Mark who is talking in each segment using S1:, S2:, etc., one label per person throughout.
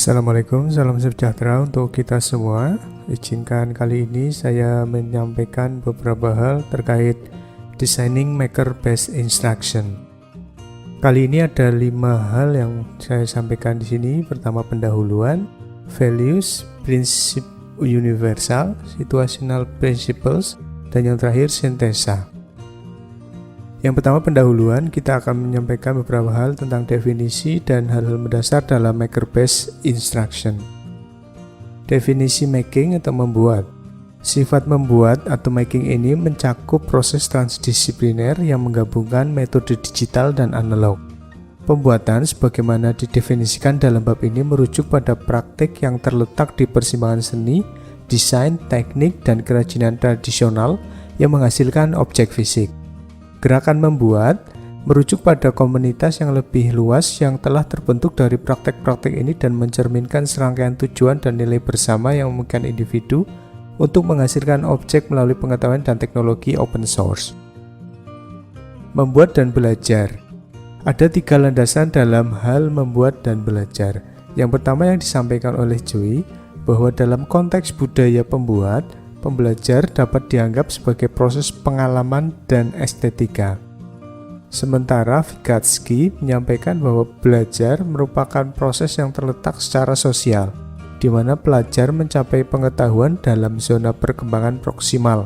S1: Assalamualaikum, salam sejahtera untuk kita semua. Izinkan kali ini saya menyampaikan beberapa hal terkait Designing Maker-Based Instruction. Kali ini ada 5 hal yang saya sampaikan di sini. Pertama, pendahuluan, values, prinsip universal, situational principles, dan yang terakhir sintesa. Yang pertama, pendahuluan, kita akan menyampaikan beberapa hal tentang definisi dan hal-hal mendasar dalam maker-based instruction. Definisi making atau membuat. Sifat membuat atau making ini mencakup proses transdisipliner yang menggabungkan metode digital dan analog. Pembuatan sebagaimana didefinisikan dalam bab ini merujuk pada praktik yang terletak di persimpangan seni, desain, teknik, dan kerajinan tradisional yang menghasilkan objek fisik. Gerakan membuat merujuk pada komunitas yang lebih luas yang telah terbentuk dari praktek-praktek ini dan mencerminkan serangkaian tujuan dan nilai bersama yang memungkinkan individu untuk menghasilkan objek melalui pengetahuan dan teknologi open source. Membuat dan belajar. Ada 3 landasan dalam hal membuat dan belajar. Yang pertama yang disampaikan oleh Joy, bahwa dalam konteks budaya pembuat, pembelajar dapat dianggap sebagai proses pengalaman dan estetika. Sementara Vygotsky menyampaikan bahwa belajar merupakan proses yang terletak secara sosial, di mana pelajar mencapai pengetahuan dalam zona perkembangan proksimal.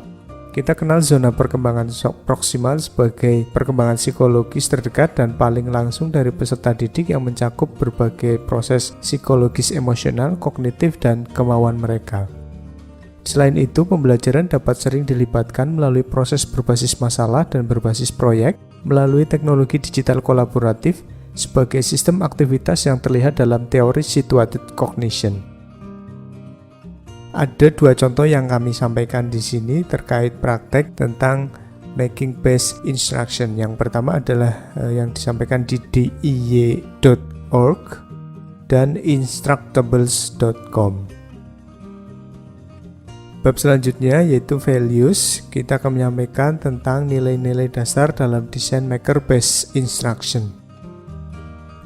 S1: Kita kenal zona perkembangan proksimal sebagai perkembangan psikologis terdekat dan paling langsung dari peserta didik yang mencakup berbagai proses psikologis, emosional, kognitif, dan kemauan mereka. Selain itu, pembelajaran dapat sering dilibatkan melalui proses berbasis masalah dan berbasis proyek melalui teknologi digital kolaboratif sebagai sistem aktivitas yang terlihat dalam teori situated cognition. Ada 2 contoh yang kami sampaikan di sini terkait praktek tentang making based instruction. Yang pertama adalah yang disampaikan di diy.org dan instructables.com. Bab selanjutnya yaitu values. Kita akan menyampaikan tentang nilai-nilai dasar dalam desain maker-based instruction.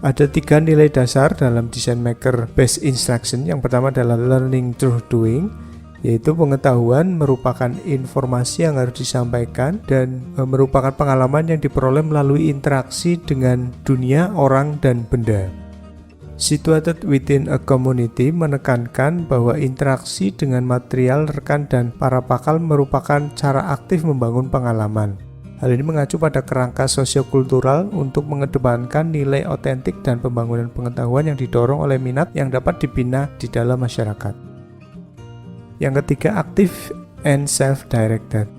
S1: Ada 3 nilai dasar dalam desain maker-based instruction. Yang pertama adalah learning through doing, yaitu pengetahuan merupakan informasi yang harus disampaikan dan merupakan pengalaman yang diperoleh melalui interaksi dengan dunia, orang, dan benda. Situated within a community menekankan bahwa interaksi dengan material, rekan, dan para pakar merupakan cara aktif membangun pengalaman. Hal ini mengacu pada kerangka sosiokultural untuk mengedepankan nilai otentik dan pembangunan pengetahuan yang didorong oleh minat yang dapat dibina di dalam masyarakat. Yang ketiga, active and self-directed.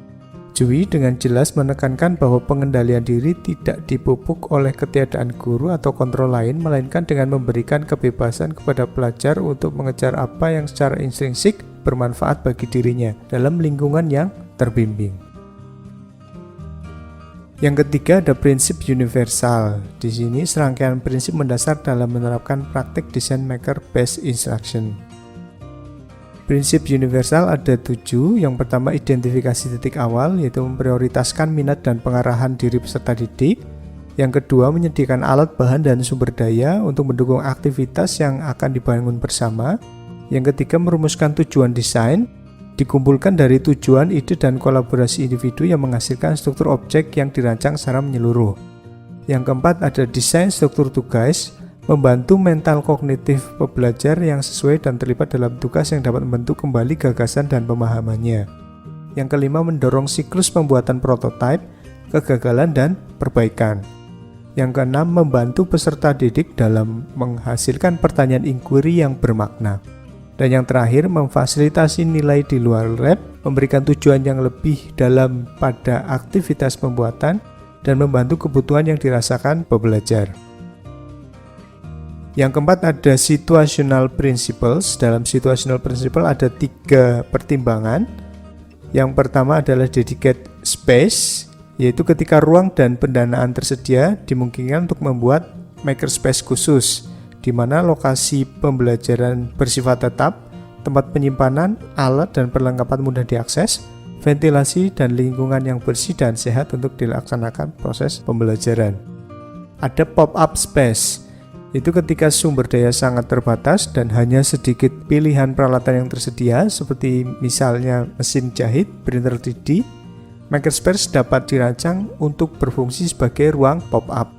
S1: Joy dengan jelas menekankan bahwa pengendalian diri tidak dipupuk oleh ketiadaan guru atau kontrol lain, melainkan dengan memberikan kebebasan kepada pelajar untuk mengejar apa yang secara intrinsik bermanfaat bagi dirinya dalam lingkungan yang terbimbing. Yang ketiga ada prinsip universal. Di sini serangkaian prinsip mendasar dalam menerapkan praktik desain maker-based instruction. Prinsip universal ada 7. Yang pertama, identifikasi titik awal, yaitu memprioritaskan minat dan pengarahan diri peserta didik. Yang kedua, menyediakan alat, bahan, dan sumber daya untuk mendukung aktivitas yang akan dibangun bersama. Yang ketiga, merumuskan tujuan desain, dikumpulkan dari tujuan, ide, dan kolaborasi individu yang menghasilkan struktur objek yang dirancang secara menyeluruh. Yang keempat, ada desain struktur tugas, membantu mental kognitif pembelajar yang sesuai dan terlibat dalam tugas yang dapat membentuk kembali gagasan dan pemahamannya. Yang kelima, mendorong siklus pembuatan prototipe, kegagalan, dan perbaikan. Yang keenam, membantu peserta didik dalam menghasilkan pertanyaan inquiry yang bermakna. Dan yang terakhir, memfasilitasi nilai di luar lab, memberikan tujuan yang lebih dalam pada aktivitas pembuatan, dan membantu kebutuhan yang dirasakan pembelajar. Yang keempat ada situational principles. Dalam situational principle ada 3 pertimbangan. Yang pertama adalah dedicate space, yaitu ketika ruang dan pendanaan tersedia dimungkinkan untuk membuat makerspace khusus, di mana lokasi pembelajaran bersifat tetap, tempat penyimpanan, alat dan perlengkapan mudah diakses, ventilasi dan lingkungan yang bersih dan sehat untuk dilaksanakan proses pembelajaran. Ada pop-up space, Itu ketika sumber daya sangat terbatas dan hanya sedikit pilihan peralatan yang tersedia, seperti misalnya mesin jahit, printer 3D, makerspace dapat dirancang untuk berfungsi sebagai ruang pop-up.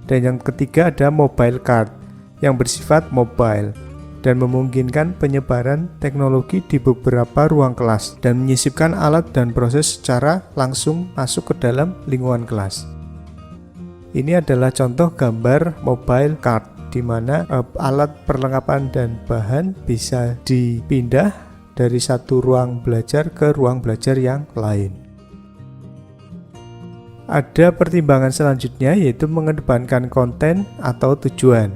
S1: Dan yang ketiga ada mobile cart yang bersifat mobile dan memungkinkan penyebaran teknologi di beberapa ruang kelas dan menyisipkan alat dan proses secara langsung masuk ke dalam lingkungan kelas. Ini adalah contoh gambar mobile cart di mana alat perlengkapan dan bahan bisa dipindah dari satu ruang belajar ke ruang belajar yang lain. Ada pertimbangan selanjutnya yaitu mengedepankan konten atau tujuan.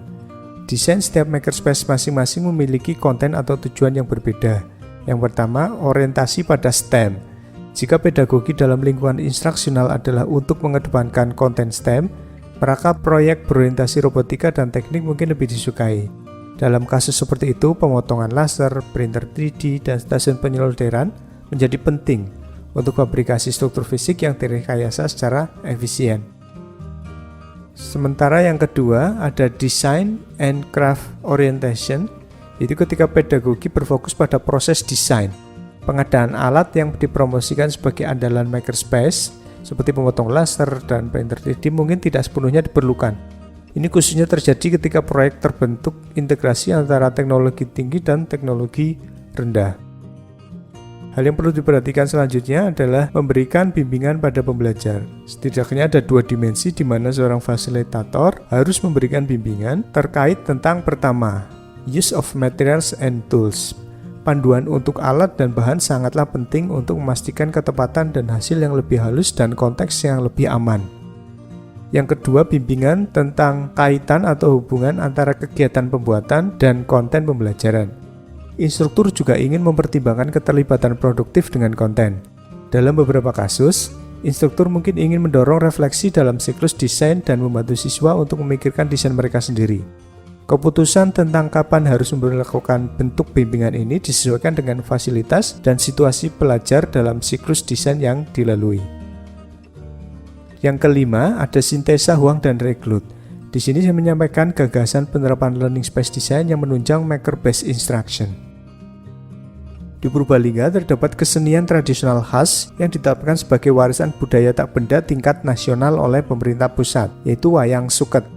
S1: Desain setiap makerspace masing-masing memiliki konten atau tujuan yang berbeda. Yang pertama, orientasi pada STEM. Jika pedagogi dalam lingkungan instruksional adalah untuk mengedepankan konten STEM, maka proyek berorientasi robotika dan teknik mungkin lebih disukai. Dalam kasus seperti itu, pemotongan laser, printer 3D, dan stasiun penyelenggaraan menjadi penting untuk fabrikasi struktur fisik yang direkayasa secara efisien. Sementara yang kedua ada design and craft orientation, itu ketika pedagogi berfokus pada proses desain. Pengadaan alat yang dipromosikan sebagai andalan makerspace seperti pemotong laser dan printer 3D mungkin tidak sepenuhnya diperlukan. Ini khususnya terjadi ketika proyek terbentuk integrasi antara teknologi tinggi dan teknologi rendah. Hal yang perlu diperhatikan selanjutnya adalah memberikan bimbingan pada pembelajar. Setidaknya ada dua dimensi di mana seorang fasilitator harus memberikan bimbingan terkait tentang pertama, use of materials and tools. Panduan untuk alat dan bahan sangatlah penting untuk memastikan ketepatan dan hasil yang lebih halus dan konteks yang lebih aman. Yang kedua, bimbingan tentang kaitan atau hubungan antara kegiatan pembuatan dan konten pembelajaran. Instruktur juga ingin mempertimbangkan keterlibatan produktif dengan konten. Dalam beberapa kasus, instruktur mungkin ingin mendorong refleksi dalam siklus desain dan membantu siswa untuk memikirkan desain mereka sendiri. Keputusan tentang kapan harus memperlakukan bentuk bimbingan ini disesuaikan dengan fasilitas dan situasi pelajar dalam siklus desain yang dilalui. Yang kelima, ada sintesa Huang dan Reclus. Di sini saya menyampaikan gagasan penerapan learning space design yang menunjang maker-based instruction. Di Purbalingga terdapat kesenian tradisional khas yang ditetapkan sebagai warisan budaya tak benda tingkat nasional oleh pemerintah pusat, yaitu wayang suket.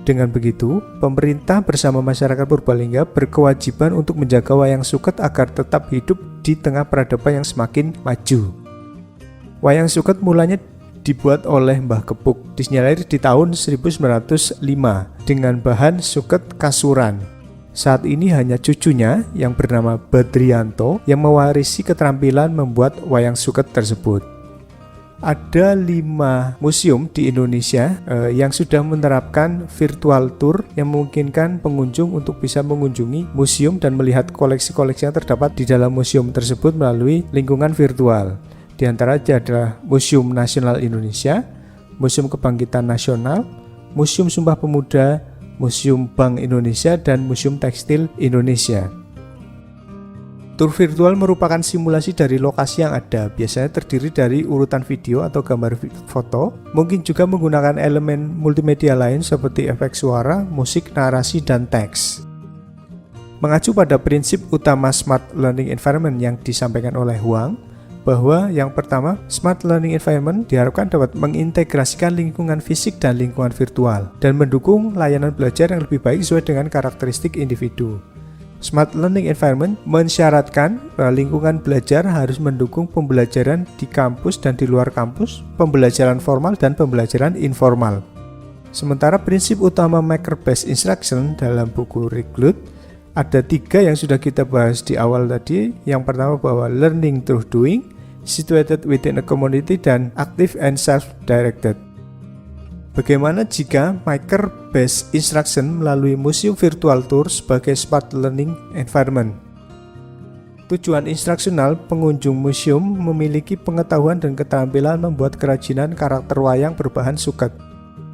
S1: Dengan begitu, pemerintah bersama masyarakat Purbalingga berkewajiban untuk menjaga wayang suket agar tetap hidup di tengah peradaban yang semakin maju. Wayang suket mulanya dibuat oleh Mbah Kepuk, disinyalir di tahun 1905 dengan bahan suket kasuran. Saat ini hanya cucunya yang bernama Badrianto yang mewarisi keterampilan membuat wayang suket tersebut. Ada 5 museum di Indonesia yang sudah menerapkan virtual tour yang memungkinkan pengunjung untuk bisa mengunjungi museum dan melihat koleksi-koleksi yang terdapat di dalam museum tersebut melalui lingkungan virtual. Di antaranya adalah Museum Nasional Indonesia, Museum Kebangkitan Nasional, Museum Sumpah Pemuda, Museum Bank Indonesia, dan Museum Tekstil Indonesia. Tur virtual merupakan simulasi dari lokasi yang ada, biasanya terdiri dari urutan video atau gambar foto, mungkin juga menggunakan elemen multimedia lain seperti efek suara, musik, narasi, dan teks. Mengacu pada prinsip utama Smart Learning Environment yang disampaikan oleh Huang, bahwa yang pertama, Smart Learning Environment diharapkan dapat mengintegrasikan lingkungan fisik dan lingkungan virtual, dan mendukung layanan belajar yang lebih baik sesuai dengan karakteristik individu. Smart Learning Environment mensyaratkan bahwa lingkungan belajar harus mendukung pembelajaran di kampus dan di luar kampus, pembelajaran formal dan pembelajaran informal. Sementara prinsip utama Maker-Based Instruction dalam buku Reclus ada 3 yang sudah kita bahas di awal tadi. Yang pertama bahwa learning through doing, situated within a community, dan active and self-directed. Bagaimana jika Maker-Based Instruction melalui museum virtual tour sebagai Smart Learning Environment? Tujuan instruksional pengunjung museum memiliki pengetahuan dan keterampilan membuat kerajinan karakter wayang berbahan suket.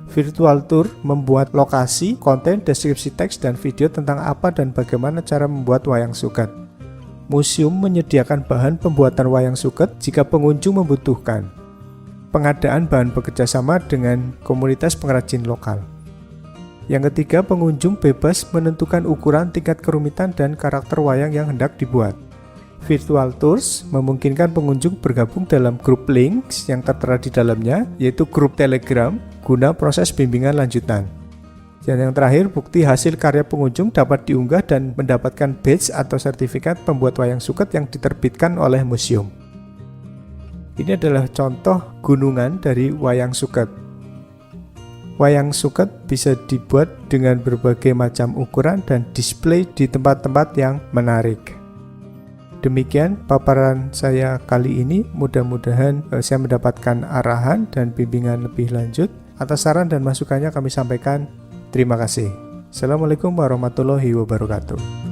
S1: Virtual tour membuat lokasi, konten, deskripsi teks, dan video tentang apa dan bagaimana cara membuat wayang suket. Museum menyediakan bahan pembuatan wayang suket jika pengunjung membutuhkan. Pengadaan bahan bekerjasama dengan komunitas pengrajin lokal. Yang ketiga, pengunjung bebas menentukan ukuran, tingkat kerumitan, dan karakter wayang yang hendak dibuat. Virtual Tours memungkinkan pengunjung bergabung dalam grup links yang tertera di dalamnya, yaitu grup Telegram, guna proses bimbingan lanjutan. Dan yang terakhir, bukti hasil karya pengunjung dapat diunggah dan mendapatkan badge atau sertifikat pembuat wayang suket yang diterbitkan oleh museum. Ini adalah contoh gunungan dari wayang suket. Wayang suket bisa dibuat dengan berbagai macam ukuran dan display di tempat-tempat yang menarik. Demikian paparan saya kali ini, mudah-mudahan saya mendapatkan arahan dan bimbingan lebih lanjut. Atas saran dan masukannya kami sampaikan terima kasih. Assalamualaikum warahmatullahi wabarakatuh.